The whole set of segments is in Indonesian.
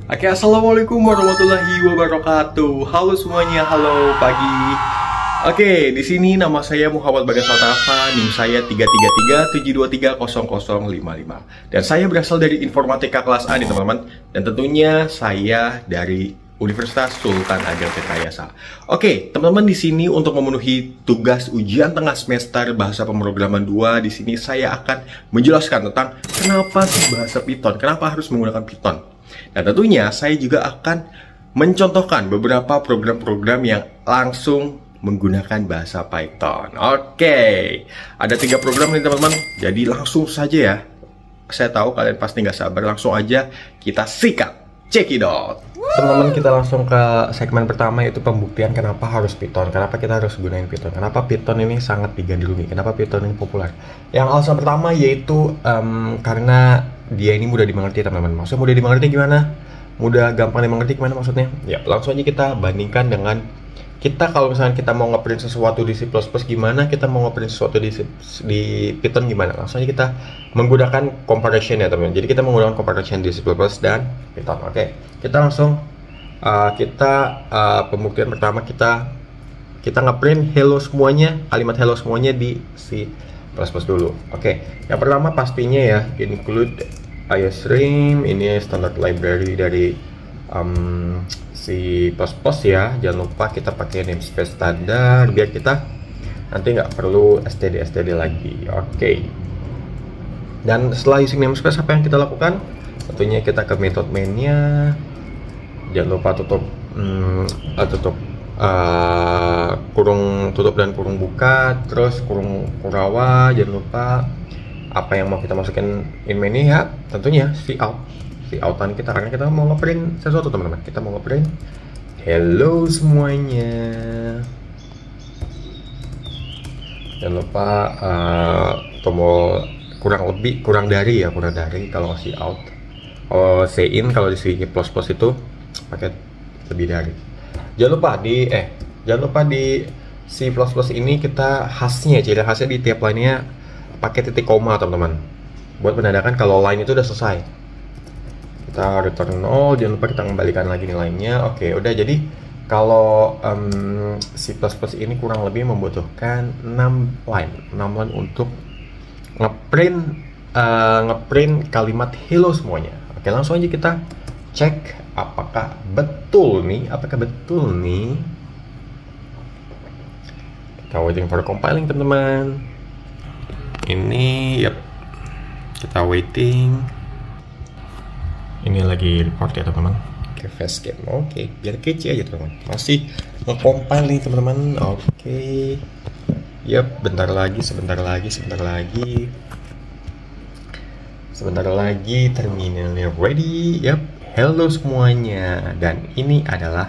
Oke, assalamualaikum warahmatullahi wabarakatuh. Halo semuanya, halo pagi. Oke, di sini nama saya Muhammad Bagas Altafa, NIM saya 33372300055. Dan saya berasal dari Informatika kelas A nih teman-teman. Dan tentunya saya dari Universitas Sultan Ageng Tirtayasa. Oke, teman-teman, di sini untuk memenuhi tugas ujian tengah semester bahasa pemrograman 2, di sini saya akan menjelaskan tentang kenapa sih bahasa Python, kenapa harus menggunakan Python. Dan tentunya saya juga akan mencontohkan beberapa program-program yang langsung menggunakan bahasa Python. Oke, ada 3 program nih teman-teman. Jadi langsung saja ya. Saya tahu kalian pasti nggak sabar. Langsung aja kita sikat. Check it out. Teman-teman, kita langsung ke segmen pertama, yaitu pembuktian kenapa harus Python. Kenapa kita harus gunain Python. Kenapa Python ini sangat digandrungi. Kenapa Python ini populer. Yang alasan pertama yaitu karena dia ini mudah dimengerti teman-teman. Maksudnya mudah dimengerti gimana? Mudah gampang dimengerti gimana maksudnya? Ya, langsung aja kita bandingkan dengan kita kalau misalnya kita mau ngeprint sesuatu di C++, gimana kita mau ngeprint sesuatu di Python gimana? Langsung aja kita menggunakan comparison ya teman-teman. Jadi kita menggunakan comparison di C++ dan Python. Oke, kita langsung pembuktian pertama kita ngeprint hello semuanya, kalimat hello semuanya di C++ dulu. Oke, yang pertama pastinya ya include iostream, ini standard library dari C++ ya. Jangan lupa kita pakai namespace standar biar kita nanti nggak perlu std lagi. Oke, dan setelah isi namespace apa yang kita lakukan? Tentunya kita ke method main-nya. Jangan lupa tutup kurung tutup dan kurung buka, terus kurung kurawa. Jangan lupa apa yang mau kita masukin in main ya, tentunya outan kita, karena kita mau ngeprint sesuatu teman-teman. Kita mau ngeprint hello semuanya. Jangan lupa tombol kurang dari kalau ngasih out. Kalau in, kalau di C++ itu pakai lebih dari. Jangan lupa di C++ ini kita ciri khasnya di tiap line-nya pakai titik koma teman-teman, buat menandakan kalau line itu udah selesai. Kita return 0, jangan lupa kita kembalikan lagi nilainya. Oke, udah. Jadi kalau C++ ini kurang lebih membutuhkan 6 line untuk ngeprint kalimat hello semuanya. Oke, langsung aja kita cek apakah betul nih. Kita waiting for compiling teman-teman. Ini kita waiting. Ini lagi report ya teman-teman. Oke, fast game. Oke, biar kece aja teman-teman. Masih nge-compile nih teman-teman. Oke. Sebentar lagi terminalnya ready. Hello semuanya, dan ini adalah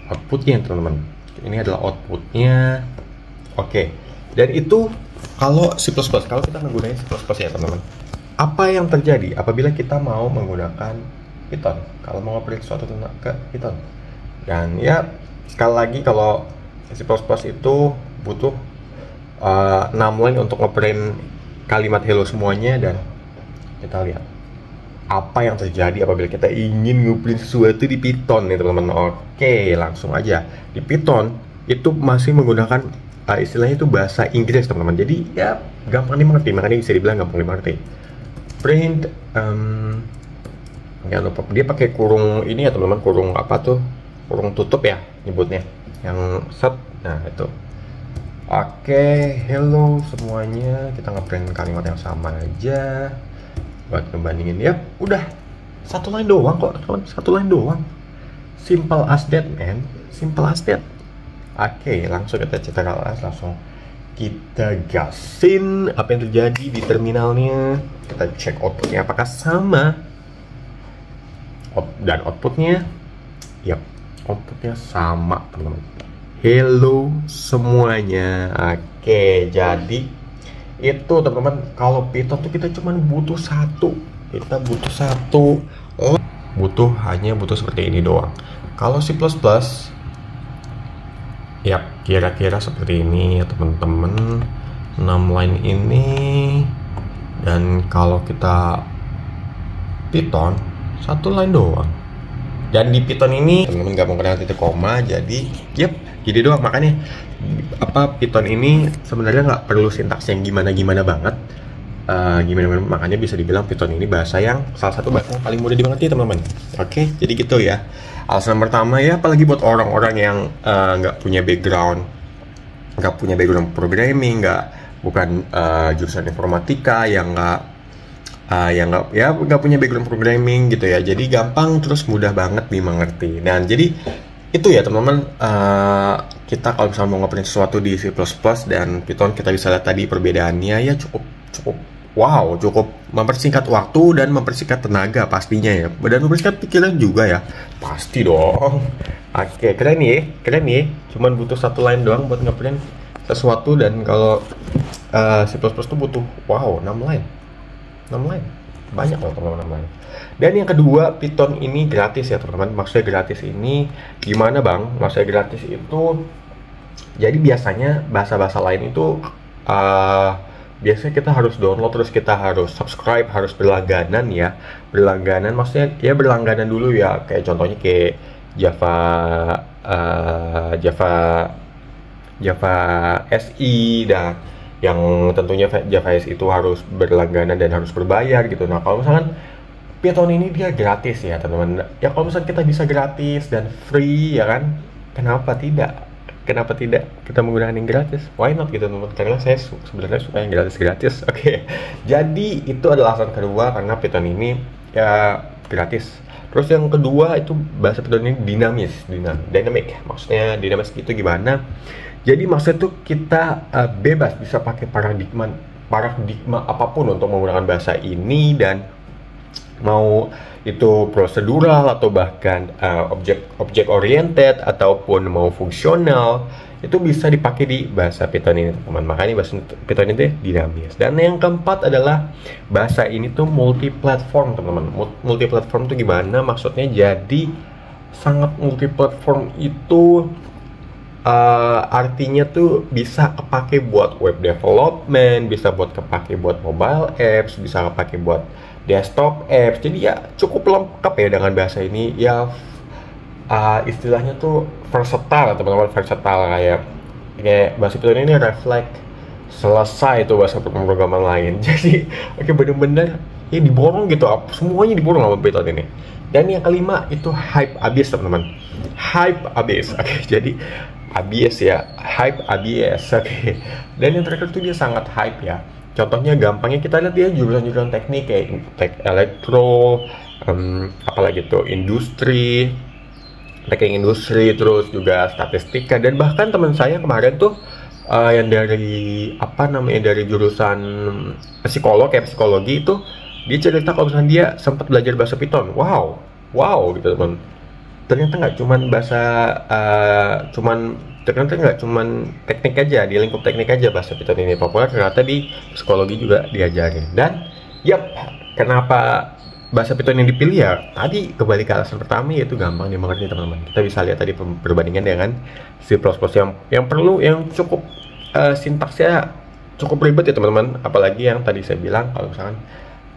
outputnya teman-teman. Ini adalah outputnya. Oke, dan itu kalau C++, kalau kita menggunakan C++ ya teman-teman. Apa yang terjadi apabila kita mau menggunakan Python? Kalau mau nge-print sesuatu ke Python. Dan ya, sekali lagi kalau C++ itu butuh 6 line untuk nge-print kalimat hello semuanya. Dan kita lihat apa yang terjadi apabila kita ingin nge-print sesuatu di Python nih teman-teman. Oke, langsung aja. Di Python itu masih menggunakan istilahnya itu bahasa Inggris teman-teman. Jadi ya gampang dimengerti, makanya bisa dibilang gampang dimengerti. Print jangan lupa dia pakai kurung ini ya teman-teman, kurung apa tuh, kurung tutup ya nyebutnya, yang set. Nah itu. Oke, hello semuanya. Kita nge-print kalimat yang sama aja buat ngebandingin. Udah satu line doang kok teman, satu line doang. Simple as that man, simple as that. Oke, langsung kita cetak alas, langsung kita gasin apa yang terjadi di terminalnya. Kita cek outputnya apakah sama, dan outputnya outputnya sama teman-teman. Hello semuanya. Oke, jadi itu teman-teman, kalau Python tuh kita cuma butuh satu, butuh seperti ini doang. Kalau C++ kira-kira seperti ini ya teman-teman, 6 line ini. Dan kalau kita Python satu line doang. Dan di Python ini teman-teman nggak mengenal titik koma, jadi jadi doang. Makanya Python ini sebenarnya nggak perlu sintaks yang gimana-gimana banget. Makanya bisa dibilang Python ini bahasa yang salah satu bahasa yang paling mudah dimengerti teman-teman. Oke, jadi gitu ya. Alasan pertama ya, apalagi buat orang-orang yang nggak punya background programming, bukan jurusan informatika, yang nggak punya background programming gitu ya. Jadi gampang terus mudah banget dimengerti. Dan jadi itu ya teman-teman, kita kalau misalnya mau ngeprint sesuatu di C++ dan Python, kita bisa lihat tadi perbedaannya ya, cukup mempersingkat waktu dan mempersingkat tenaga pastinya ya, dan mempersingkat pikiran juga ya, pasti dong. Oke, keren nih. Cuman butuh satu line doang buat ngeprint sesuatu, dan kalau C++ tuh butuh 6 line, banyak loh teman-teman, 6 line. Dan yang kedua, Python ini gratis ya teman-teman. Maksudnya gratis ini gimana bang? Maksudnya gratis itu, jadi biasanya bahasa-bahasa lain itu biasanya kita harus download, terus kita harus subscribe, harus berlangganan ya. Berlangganan maksudnya ya berlangganan dulu ya. Kayak contohnya kayak Java SE, dan yang tentunya Java SE itu harus berlangganan dan harus berbayar gitu. Nah kalau misalkan Python ini dia gratis ya teman-teman. Ya kalau misalkan kita bisa gratis dan free ya kan, kenapa tidak kita menggunakan yang gratis? Why not gitu teman-teman? Karena saya sebenarnya suka yang gratis. Oke. Jadi itu adalah alasan kedua, karena Python ini ya gratis. Terus yang kedua itu bahasa Python ini dynamic. Maksudnya dinamis itu gimana? Jadi maksudnya tuh kita bebas bisa pakai paradigma apapun untuk menggunakan bahasa ini, dan mau itu prosedural atau bahkan objek oriented ataupun mau fungsional, itu bisa dipakai di bahasa Python ini teman-teman. Makanya bahasa Python itu dinamis. Dan yang keempat adalah bahasa ini tuh multi platform teman-teman. Multi platform tuh gimana maksudnya? Jadi sangat multi platform itu artinya tuh bisa kepake buat web development, bisa kepake buat mobile apps, bisa kepake buat desktop apps. Jadi ya cukup lengkap ya dengan bahasa ini ya. Istilahnya tuh versatile teman-teman, kayak bahasa Python ini reflect selesai itu bahasa pemrograman lain. Jadi bener-bener ya diborong gitu, semuanya diborong sama Python ini. Dan yang kelima itu hype abis teman-teman, jadi hype abis. Dan yang terakhir tuh dia sangat hype ya. Contohnya gampangnya kita lihat dia jurusan-jurusan teknik kayak elektro, apalagi tuh teknik industri, terus juga statistika. Dan bahkan teman saya kemarin tuh yang dari jurusan psikologi itu, dia cerita kalau misalnya dia sempat belajar bahasa Python. Wow gitu teman. Ternyata nggak cuman teknik aja, di lingkup teknik aja bahasa Python ini populer, ternyata di psikologi juga diajarin. Dan kenapa bahasa Python yang dipilih ya? Tadi kembali ke alasan pertama, yaitu gampang dimengerti teman-teman. Kita bisa lihat tadi perbandingan dengan C++ yang cukup sintaksnya cukup ribet ya teman-teman. Apalagi yang tadi saya bilang, kalau misalkan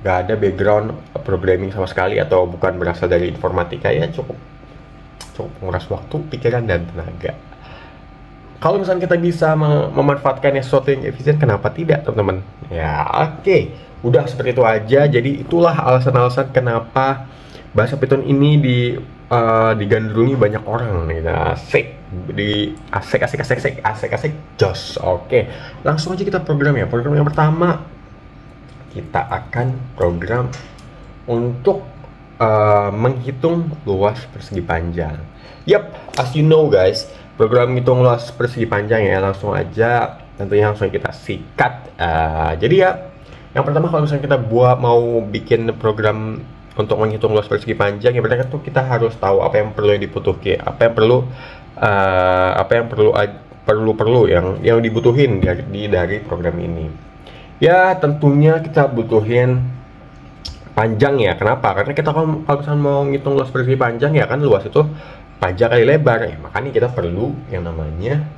nggak ada background programming sama sekali atau bukan berasal dari informatika, ya cukup menguras waktu, pikiran, dan tenaga. Kalau misalnya kita bisa memanfaatkannya sesuatu yang efisien, kenapa tidak teman-teman? Ya oke. Udah seperti itu aja. Jadi itulah alasan-alasan kenapa bahasa Python ini digandrungi banyak orang nih. Asik, jos. Oke, langsung aja kita program ya. Program yang pertama, kita akan program untuk menghitung luas persegi panjang. As you know guys, program hitung luas persegi panjang ya, langsung aja tentunya langsung kita sikat. Jadi ya, yang pertama kalau misalnya kita mau bikin program untuk menghitung luas persegi panjang, yang pertama tuh kita harus tahu apa yang perlu dibutuhkan, yang dibutuhin dari program ini. Ya tentunya kita butuhin panjang ya. Kenapa? Karena kita kalau misalnya mau ngitung luas persegi panjang ya kan, luas itu panjang kali lebar ya, makanya kita perlu yang namanya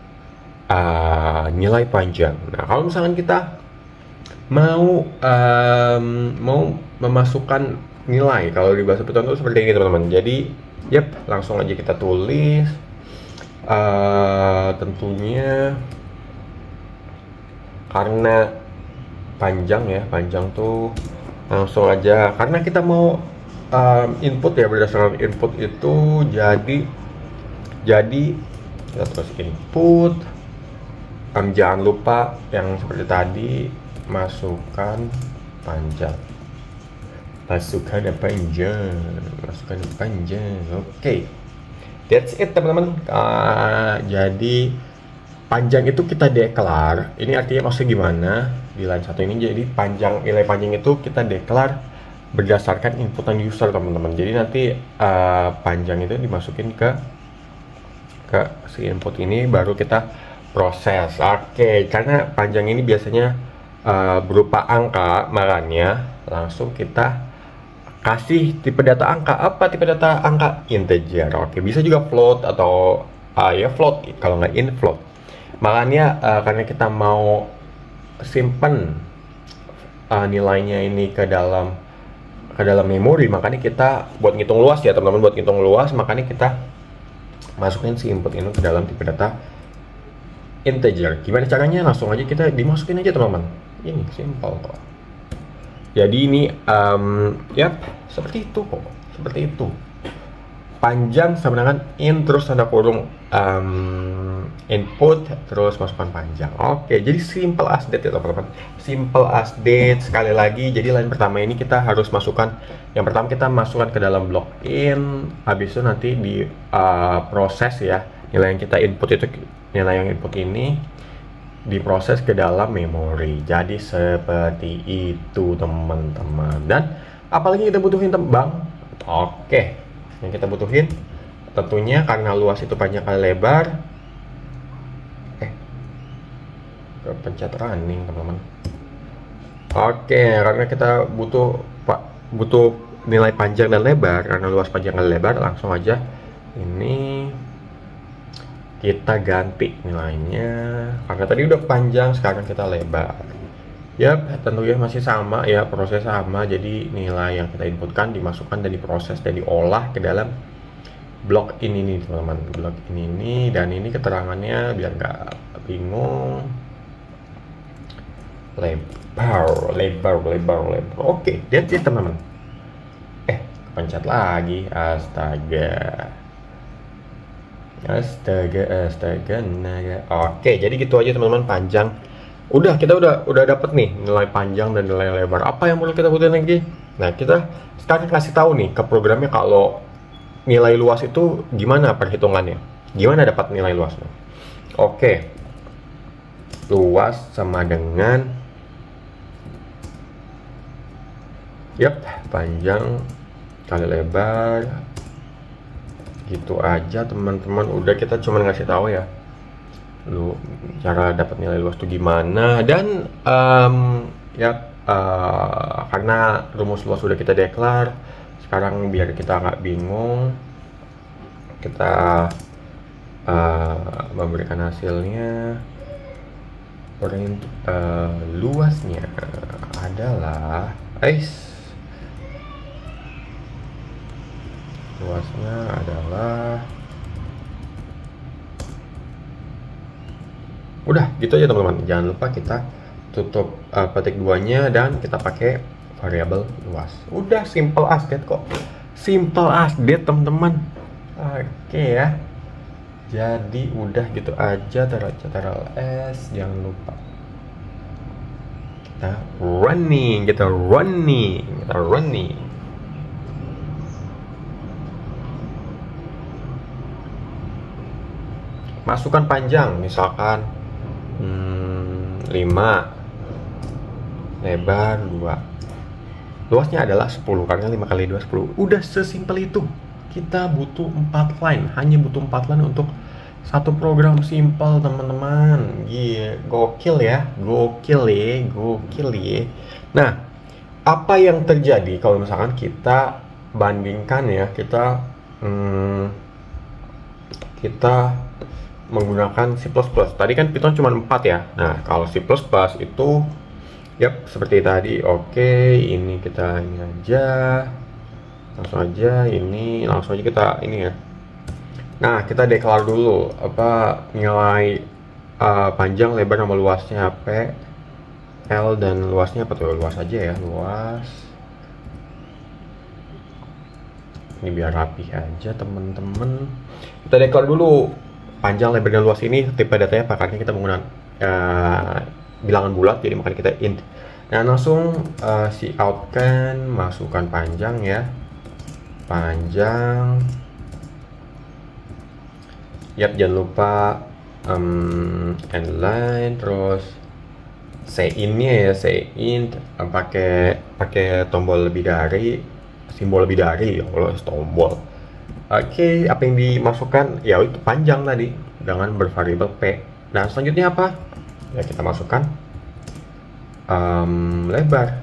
nilai panjang. Nah kalau misalkan kita mau memasukkan nilai. Kalau di bahasa Python itu seperti ini teman-teman. Jadi, langsung aja kita tulis. Tentunya karena panjang tuh langsung aja. Karena kita mau input ya, berdasarkan input itu jadi kita terus input. Jangan lupa yang seperti tadi, masukkan panjang. Oke. That's it teman-teman. Jadi panjang itu kita declare. Ini artinya maksudnya gimana? Di line 1 ini jadi nilai panjang itu kita declare berdasarkan inputan user teman-teman. Jadi nanti panjang itu dimasukin ke si input ini, baru kita proses. Oke, karena panjang ini biasanya berupa angka, makanya langsung kita kasih tipe data angka. Apa tipe data angka? Integer. Oke, bisa juga float atau ya float, kalau nggak in float. Makanya karena kita mau simpen nilainya ini ke dalam memori, makanya kita buat ngitung luas ya teman-teman, makanya kita masukin si input ini ke dalam tipe data integer. Gimana caranya? Langsung aja kita dimasukin aja teman-teman. Ini simple kok. Jadi ini seperti itu kok, seperti itu. Panjang sama dengan in terus tanda kurung input terus masukkan panjang. Oke, jadi simple as that ya teman-teman. Simple as that. Sekali lagi, jadi line pertama ini kita harus masukkan, yang pertama kita masukkan ke dalam blok in, habis itu nanti di proses ya, nilai yang kita input itu, nilai yang input ini diproses ke dalam memori. Jadi seperti itu teman-teman. Dan apalagi kita butuhin bang? Oke, yang kita butuhin tentunya karena luas itu panjang kali lebar. Pencet running teman-teman. Oke, karena kita butuh nilai panjang dan lebar, karena luas panjang kali lebar, langsung aja ini kita ganti nilainya. Karena tadi udah panjang, sekarang kita lebar. Tentunya masih sama ya, proses sama. Jadi nilai yang kita inputkan dimasukkan dan diproses dan diolah ke dalam blok ini teman-teman. Blok ini dan ini keterangannya biar nggak bingung. Lebar. Oke, that's it teman-teman. Pencet lagi. Astaga. Oke, jadi gitu aja teman-teman, panjang. Kita udah dapet nih nilai panjang dan nilai lebar. Apa yang perlu kita butuhin lagi? Nah, kita sekarang kasih tahu nih ke programnya kalau nilai luas itu gimana perhitungannya. Gimana dapat nilai luasnya? Oke. Luas sama dengan panjang kali lebar. Gitu aja teman-teman. Udah, kita cuma ngasih tahu ya cara dapat nilai luas itu gimana. Dan karena rumus luas sudah kita declare, sekarang biar kita nggak bingung, kita memberikan hasilnya. Luasnya adalah udah gitu aja teman-teman. Jangan lupa kita tutup petik 2-nya dan kita pakai variabel luas. Udah, simple as that kok. Simple as that teman-teman. Oke ya. Jadi udah gitu aja. Taruh S, jangan lupa kita running. Masukkan panjang, misalkan 5, lebar 2, luasnya adalah 10 karena 5 kali 2 10. Udah sesimpel itu. Kita butuh 4 line, hanya butuh 4 line untuk satu program simple teman-teman. Gokil ya. Nah, apa yang terjadi kalau misalkan kita bandingkan ya, kita menggunakan C++. Tadi kan Python cuma 4 ya. Nah, kalau C++ itu seperti tadi. Oke, ini kita ini aja. langsung aja kita ini ya. Nah, kita declare dulu apa nilai panjang, lebar, sama luasnya P, L, dan luasnya apa tuh? Luas aja ya, luas. Ini biar rapi aja temen-temen. Kita declare dulu panjang, lebar, dan luas ini tipe datanya pakarnya kita menggunakan bilangan bulat, jadi makanya kita int. Nah, langsung si out kan masukkan panjang ya, panjang. Yap, jangan lupa endline, terus in-nya ya, in pakai tombol lebih dari, simbol lebih dari, ya Allah, tombol. Oke, apa yang dimasukkan ya itu panjang tadi dengan bervariabel p. Nah, selanjutnya apa ya, kita masukkan lebar,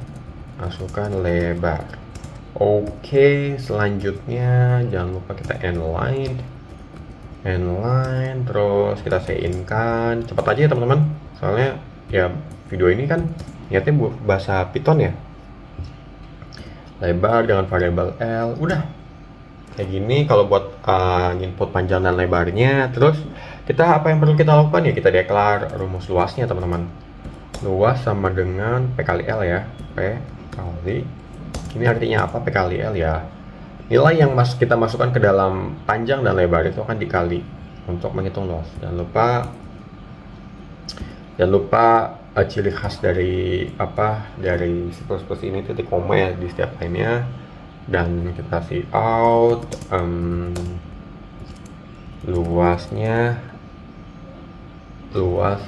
masukkan lebar. Oke, selanjutnya jangan lupa kita endline, terus kita in kan, cepat aja ya teman-teman, soalnya ya video ini kan niatnya bahasa Python ya. Lebar dengan variabel L, udah kayak gini kalau buat input panjang dan lebarnya. Terus kita apa yang perlu kita lakukan ya, kita declare rumus luasnya teman-teman. Luas sama dengan P kali L ya, P kali, ini artinya apa, P kali L ya, nilai yang kita masukkan ke dalam panjang dan lebar itu akan dikali untuk menghitung luas. Jangan lupa ciri khas dari dari C++ ini titik koma ya di setiap lainnya. Dan kita kasih out luasnya, luas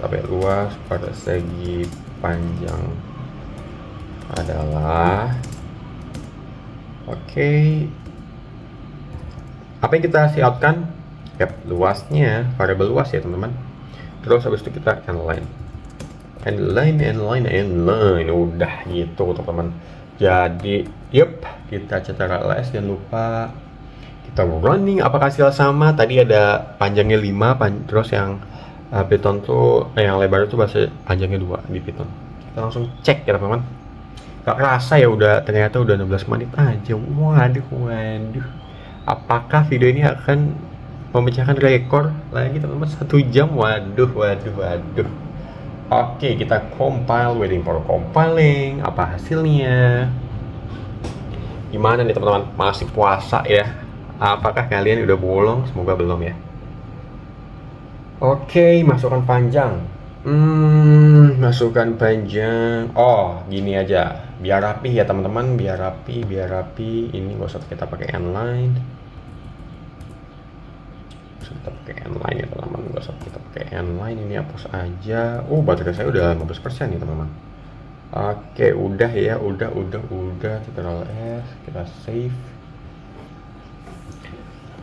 pada segi panjang adalah apa yang kita kasih out kan? Yap, luasnya variabel luas ya teman-teman. Terus habis itu kita endline, udah gitu teman-teman. Jadi kita cetak ls, jangan lupa kita running. Apakah hasil sama? Tadi ada panjangnya 5, terus yang Python tuh yang lebar itu panjangnya 2 di Python. Kita langsung cek ya teman-teman. Gak kerasa ya ternyata udah 16 menit aja. Waduh. Apakah video ini akan memecahkan rekor lagi teman-teman, 1 jam? Waduh. Oke, kita compile, waiting for compiling. Apa hasilnya? Gimana nih teman-teman? Masih puasa ya? Apakah kalian udah bolong? Semoga belum ya. Oke, masukkan panjang. Masukkan panjang. Oh, gini aja. Biar rapi ya teman-teman, biar rapi. Ini gak usah kita pakai endline. Kita pakai endline ya teman-teman, nggak usah kita pakai endline. Ini hapus aja. Baterai saya udah 15% nih teman-teman. Oke, udah ya, udah Ctrl S, kita save.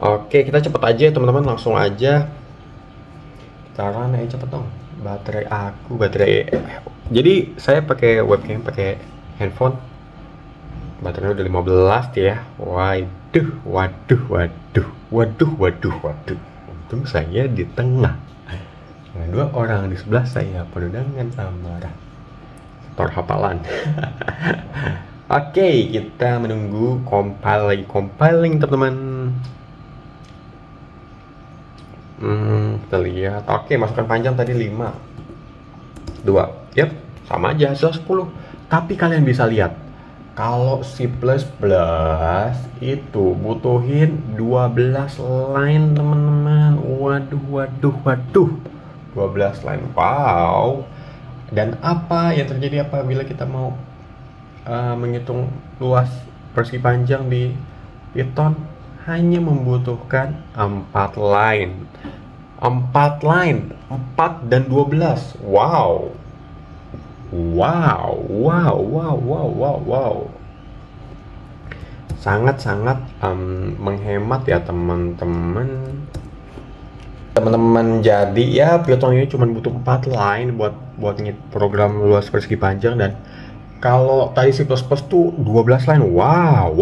Oke, kita cepet aja ya teman-teman, langsung aja kita run aja cepet dong. Baterai jadi saya pakai webcam, pakai handphone, baterainya udah 15 ya. Waduh. Untung saya di tengah, nah, 2 orang di sebelah saya penuh dengan amarah. Tor hafalan. Oke, kita menunggu compiling teman-teman. Kita lihat. Oke, masukkan panjang tadi 5, 2. Yap, sama aja hasil 10. Tapi kalian bisa lihat kalau C++ itu butuhin 12 line teman-teman. Waduh. 12 line. Wow. Dan apa yang terjadi apabila kita mau menghitung luas persegi panjang di Python? Hanya membutuhkan 4 line. 4 dan 12. Wow. Sangat menghemat ya teman-teman. Jadi ya Python ini cuma butuh 4 line buat program luas persegi panjang, dan Kalau tadi C++ tuh 12 line. Wow.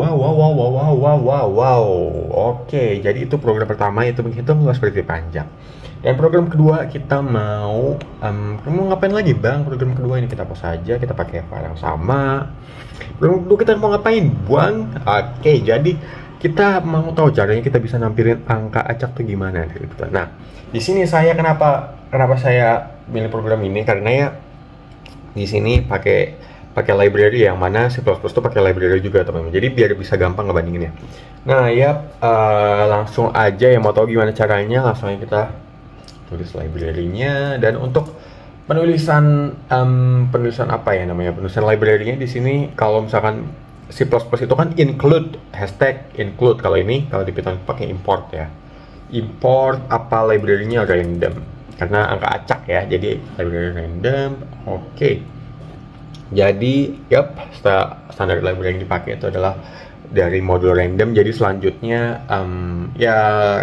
Oke, jadi itu program pertama, itu menghitung luas seperti panjang. Dan program kedua kita mau ngapain lagi bang? Program kedua ini kita hapus saja, kita pakai file yang sama. Program kedua kita mau ngapain bang? Oke, jadi kita mau tahu caranya kita bisa nampilin angka acak tuh gimana gitu. Nah, di sini saya kenapa saya milih program ini, karena ya di sini pakai library yang mana C++ tuh pakai library juga teman-teman. Jadi biar bisa gampang ngebandinginnya. Nah, ya langsung aja yang mau tahu gimana caranya, langsung aja kita tulis library-nya. Dan untuk penulisan apa ya namanya? Penulisan library-nya di sini kalau misalkan C++ itu kan include, hashtag include. Kalau ini kalau di Python pakai import ya. Import apa library-nya random. Karena angka acak ya. Jadi library random. Oke. Jadi, standar library yang dipakai itu adalah dari modul random. Jadi selanjutnya, ya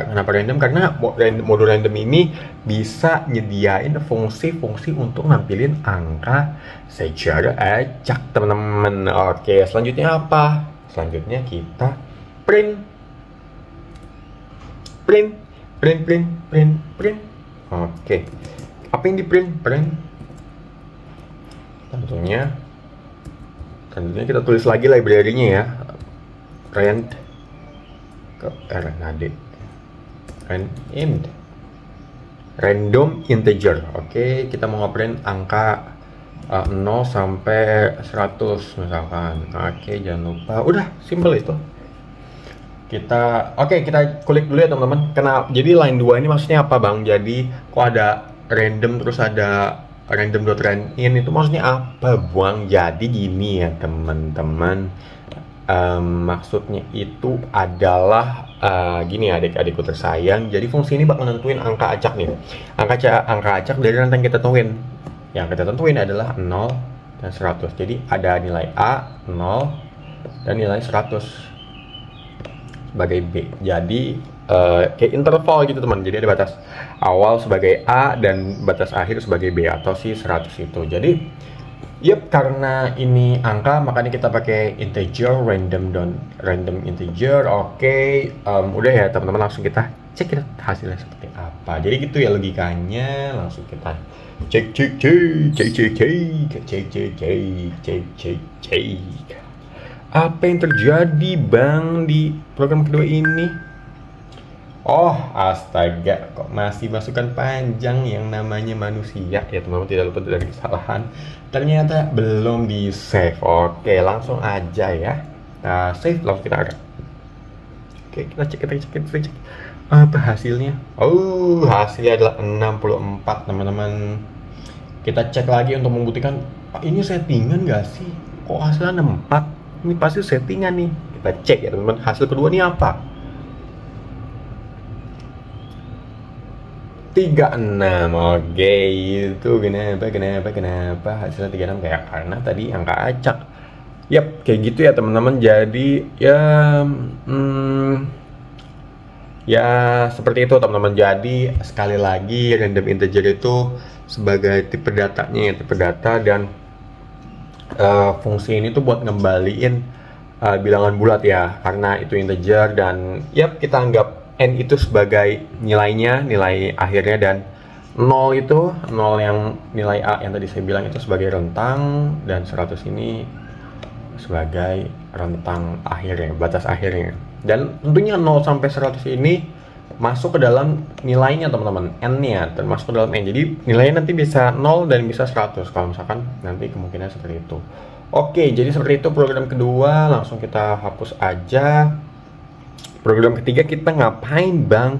kenapa random? Karena modul random ini bisa nyediain fungsi-fungsi untuk nampilin angka secara acak, teman-teman. Oke, selanjutnya apa? Selanjutnya kita print. Oke, apa yang di print? Tentunya kita tulis lagi library-nya ya, random integer. Oke, kita mau nge-print angka 0 sampai 100 misalkan. Oke, jangan lupa, udah simple itu. Kita kulik dulu ya teman-teman. Jadi line 2 ini maksudnya apa bang? Jadi kok ada random terus ada random.randin, itu maksudnya apa buang? Jadi gini ya teman-teman, maksudnya itu adalah gini adik-adikku tersayang. Jadi fungsi ini bakal nentuin angka acak nih, angka acak dari rantang kita tentuin. Yang kita tentuin adalah 0 dan 100. Jadi ada nilai A 0 dan nilai 100 sebagai B. Jadi kayak interval gitu teman. Jadi ada batas awal sebagai A dan batas akhir sebagai B atau si 100 itu. Jadi karena ini angka makanya kita pakai integer, random integer. Oke, udah ya teman-teman, langsung kita cek hasilnya seperti apa. Jadi gitu ya logikanya. Langsung kita cek. Apa yang terjadi bang di program kedua ini? Oh astaga, kok masih masukan panjang yang namanya manusia ya teman-teman, tidak luput dari kesalahan. Ternyata belum di save. Oke, langsung aja ya. Nah, save, langsung kita ada. Oke, kita cek. Apa hasilnya? Oh, hasilnya adalah 64 teman-teman. Kita cek lagi untuk membuktikan, ini settingan gak sih? Kok hasilnya 64? Ini pasti settingan nih. Kita cek ya teman-teman, hasil kedua ini apa? 36. Oke, itu kenapa hasilnya 36? Kayak karena tadi angka acak. Kayak gitu ya teman-teman. Jadi ya seperti itu teman-teman. Jadi sekali lagi random integer itu sebagai tipe datanya, tipe data, dan fungsi ini tuh buat ngembaliin bilangan bulat ya, karena itu integer. Dan kita anggap n itu sebagai nilainya, nilai akhirnya, dan 0 itu yang nilai A yang tadi saya bilang itu sebagai rentang, dan 100 ini sebagai rentang akhirnya, batas akhirnya. Dan tentunya 0 sampai 100 ini masuk ke dalam nilainya teman-teman, n-nya termasuk ke dalam n. Jadi nilainya nanti bisa 0 dan bisa 100 kalau misalkan nanti kemungkinan seperti itu. Oke, jadi seperti itu program kedua. Langsung kita hapus aja. Program ketiga kita ngapain bang?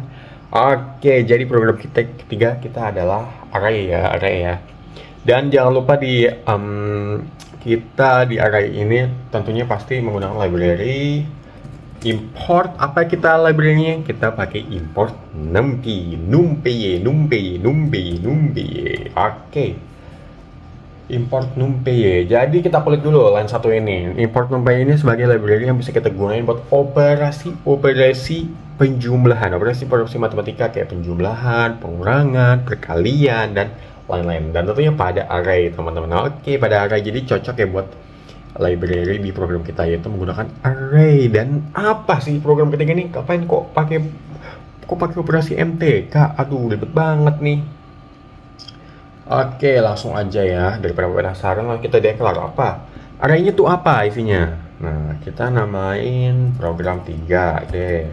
Oke, jadi program ketiga kita adalah array ya. Dan jangan lupa kita di array ini tentunya pasti menggunakan library. Import apa kita library-nya? Kita pakai import numpy. Oke. Import numpy. Jadi kita kulik dulu line 1 ini. Import numpy ini sebagai library yang bisa kita gunain buat operasi penjumlahan, operasi matematika kayak penjumlahan, pengurangan, perkalian, dan lain-lain. Dan tentunya pada array teman-teman. Oke, pada array jadi cocok ya buat library di program kita, yaitu menggunakan array. Dan apa sih program ketiga ini? Ngapain kok pakai operasi MTK? Aduh, ribet banget nih. Oke, langsung aja ya, daripada penasaran kita declare apa. Array-nya tuh apa isinya? Nah, kita namain program 3 deh.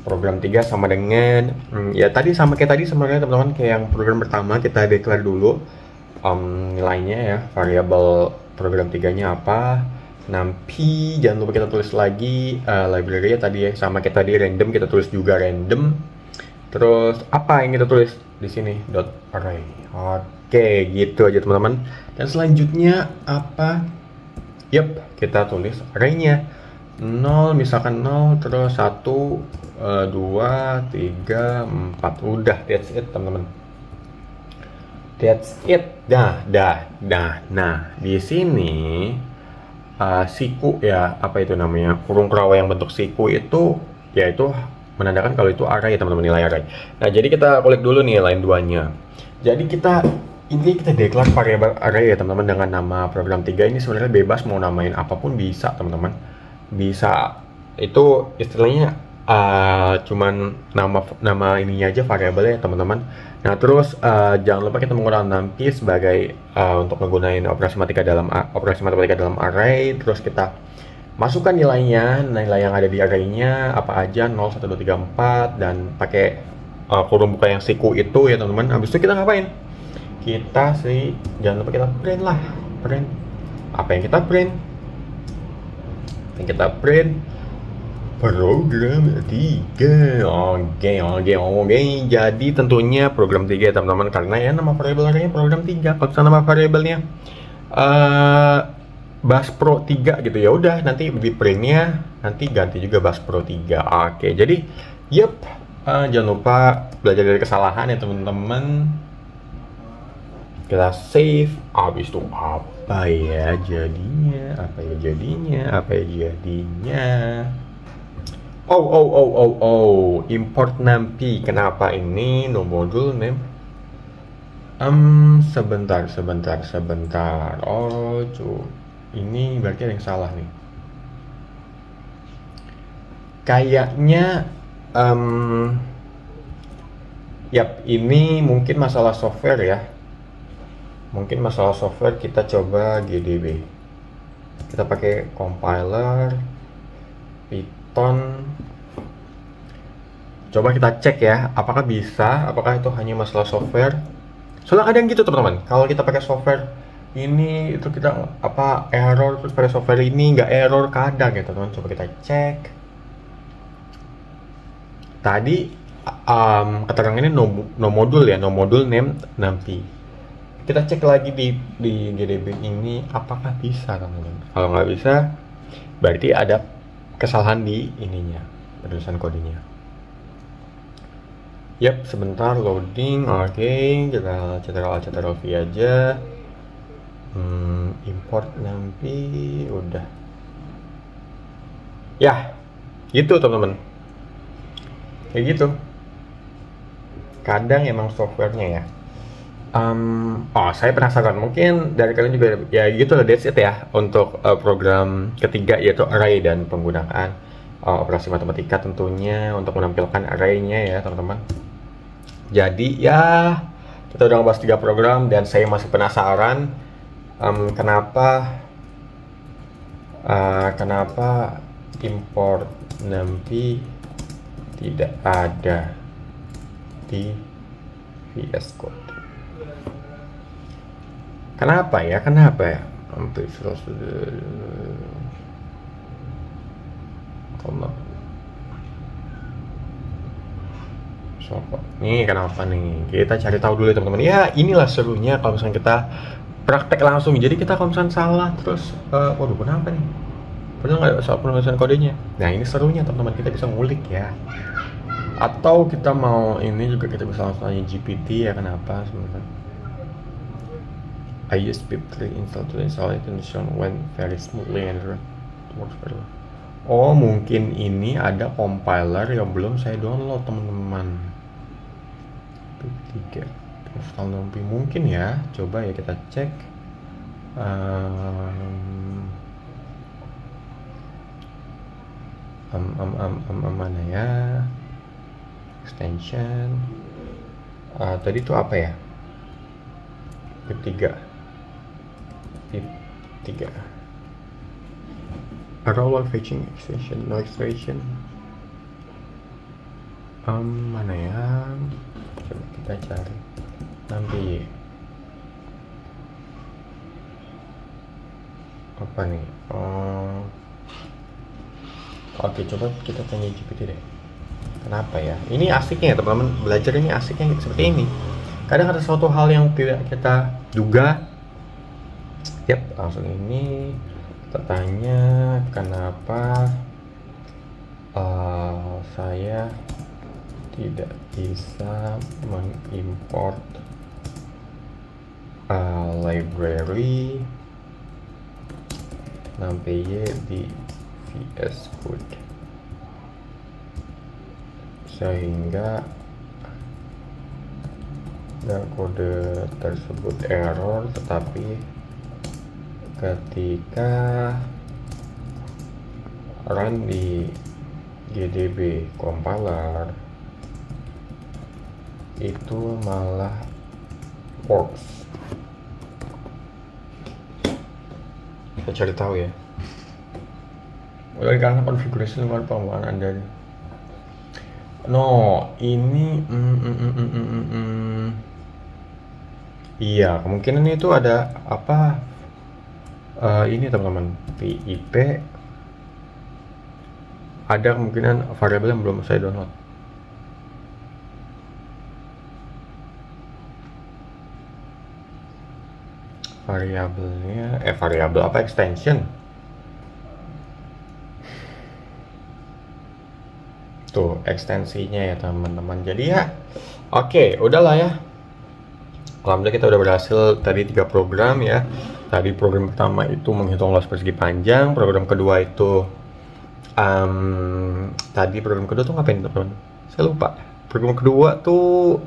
Program 3 sama dengan ya tadi sama kayak tadi sebenarnya teman-teman, kayak yang program pertama kita declare dulu nilainya ya, variabel program 3-nya apa. Numpy, jangan lupa kita tulis lagi library-nya tadi ya, sama kayak tadi random, kita tulis juga random. Terus apa yang kita tulis di sini? Dot array. Oke, gitu aja teman-teman. Dan selanjutnya apa? Yep, kita tulis array-nya 0, misalkan 0, terus 1, 2, 3, 4. Udah, that's it teman-teman. That's it. Nah, di sini siku ya, apa itu namanya? Kurung kerawai yang bentuk siku itu, yaitu menandakan kalau itu array ya teman-teman, nilai array. Nah, jadi kita kulik dulu nih line 2-nya. Jadi kita declare variabel array ya teman-teman dengan nama program 3 ini. Sebenarnya bebas mau namain apapun bisa teman-teman. Bisa, itu istilahnya cuman nama ininya aja variabelnya ya teman-teman. Nah, terus jangan lupa kita menggunakan numpy sebagai untuk menggunakan operasi matematika dalam array. Terus kita masukkan nilai yang ada di array-nya apa aja, 0, 1, 2, 3, 4, dan pakai kurung buka yang siku itu ya teman-teman. Habis itu kita ngapain? Jangan lupa kita print lah. Apa yang kita print? Program 3. Oke. Jadi tentunya program 3 ya teman-teman, karena ya nama variabelnya program 3. Kalau nama variabelnya Bass Pro 3 gitu, ya udah nanti di printnya nanti ganti juga Bass Pro 3. Oke, jadi jangan lupa belajar dari kesalahan ya teman-teman. Kita save. Habis itu apa ya jadinya? Import numpy. Kenapa ini no module name? Sebentar. Ini berarti ada yang salah nih. Kayaknya ini mungkin masalah software ya. Kita coba GDB. Kita pakai compiler Python. Coba kita cek ya, apakah bisa, apakah itu hanya masalah software. Soalnya kadang gitu teman-teman, kalau kita pakai software ini itu kita error, terus pada software ini nggak error kadang ya teman-teman. Coba kita cek. Tadi keterangannya no module ya, no module name numpy. Kita cek lagi di GDB ini apakah bisa teman-teman. Kalau nggak bisa, berarti ada kesalahan di ininya, penulisan kodenya. Sebentar loading. Oke, kita Ctrl V aja. Import numpy udah. Ya, gitu teman-teman. Kayak gitu. Kadang emang softwarenya ya. Saya penasaran. Mungkin dari kalian juga ya gitu lah. That's it ya untuk program ketiga, yaitu array dan penggunaan operasi matematika tentunya untuk menampilkan array-nya ya teman-teman. Jadi ya kita udah ngebahas 3 program dan saya masih penasaran kenapa import numpy tidak ada di VS Code. Kenapa ya? Nih kenapa nih? Kita cari tahu dulu ya teman-teman. Ya inilah serunya kalau misalnya kita praktek langsung. Jadi kita kalau misalnya salah terus, waduh kenapa nih? Padahal nggak soal penulisan kodenya. Nah ini serunya teman-teman, kita bisa ngulik ya. Atau kita mau ini juga kita bisa langsung tanya GPT ya, kenapa sebenarnya? I use pip3 install to install it and show when very smoothly and works very well. Oh mungkin ini ada compiler yang belum saya download teman-teman. pip3 install numpy mungkin ya. Coba ya kita cek. Mana ya? Extension. Tadi itu apa ya? Tip 3. Roller fetching extension, noise extraction. Mana ya? Coba kita cari. Nanti apa nih? Oke, coba kita tanya GPT deh. Kenapa ya? Ini asiknya ya teman-teman, belajar ini asiknya seperti ini. Kadang ada suatu hal yang tidak kita duga. Yap, langsung ini kita tanya kenapa saya tidak bisa mengimport library NumPy di VS Code sehingga kode tersebut error, tetapi ketika run di GDB compiler itu malah works. Kita cari tahu ya. Mulai karena konfigurasi lingkungan pengembangan Anda. No, ini iya, kemungkinan itu ada apa? Ini teman-teman, PIP ada kemungkinan variabel yang belum saya download. Variabelnya, variabel apa? Extension. Tuh ekstensinya ya teman-teman. Jadi ya, oke, udahlah ya. Alhamdulillah kita udah berhasil tadi 3 program ya. Tadi program pertama itu menghitung loss persegi panjang. Program kedua itu tadi program kedua tuh ngapain teman-teman? Saya lupa. Program kedua tuh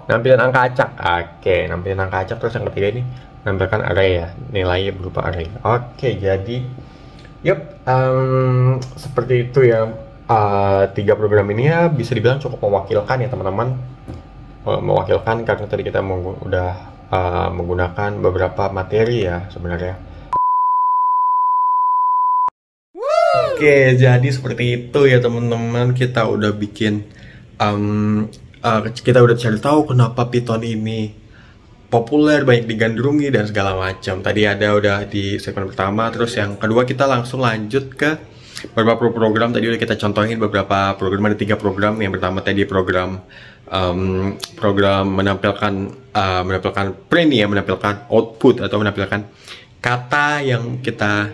nampilin angka acak. Oke, nampilin angka acak. Terus yang ketiga ini nampilkan array ya, nilainya berupa array. Oke, jadi seperti itu ya. 3 program ini ya bisa dibilang cukup mewakilkan ya teman-teman. Mewakilkan karena tadi kita udah menggunakan beberapa materi ya sebenarnya. Oke, jadi seperti itu ya teman-teman. Kita udah bikin kita udah cari tahu kenapa Python ini populer, banyak digandrungi dan segala macam. Tadi udah di segmen pertama, terus yang kedua kita langsung lanjut ke beberapa program. Tadi udah kita contohin beberapa program, ada 3 program. Yang pertama tadi program menampilkan print ya, menampilkan output atau menampilkan kata yang kita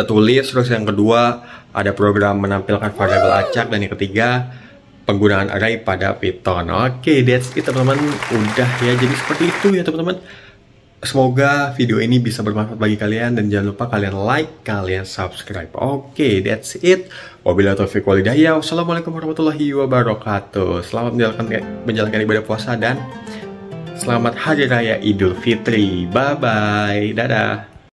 tulis. Terus yang kedua ada program menampilkan variabel acak, dan yang ketiga penggunaan array pada Python. Oke, that's it teman-teman. Udah ya, jadi seperti itu ya teman-teman. Semoga video ini bisa bermanfaat bagi kalian, dan jangan lupa kalian like, kalian subscribe. Oke, that's it. Wabillahi taufiq wal hidayah. Wassalamualaikum warahmatullahi wabarakatuh. Selamat menjalankan ibadah puasa dan selamat Hari Raya Idul Fitri. Bye bye. Dadah.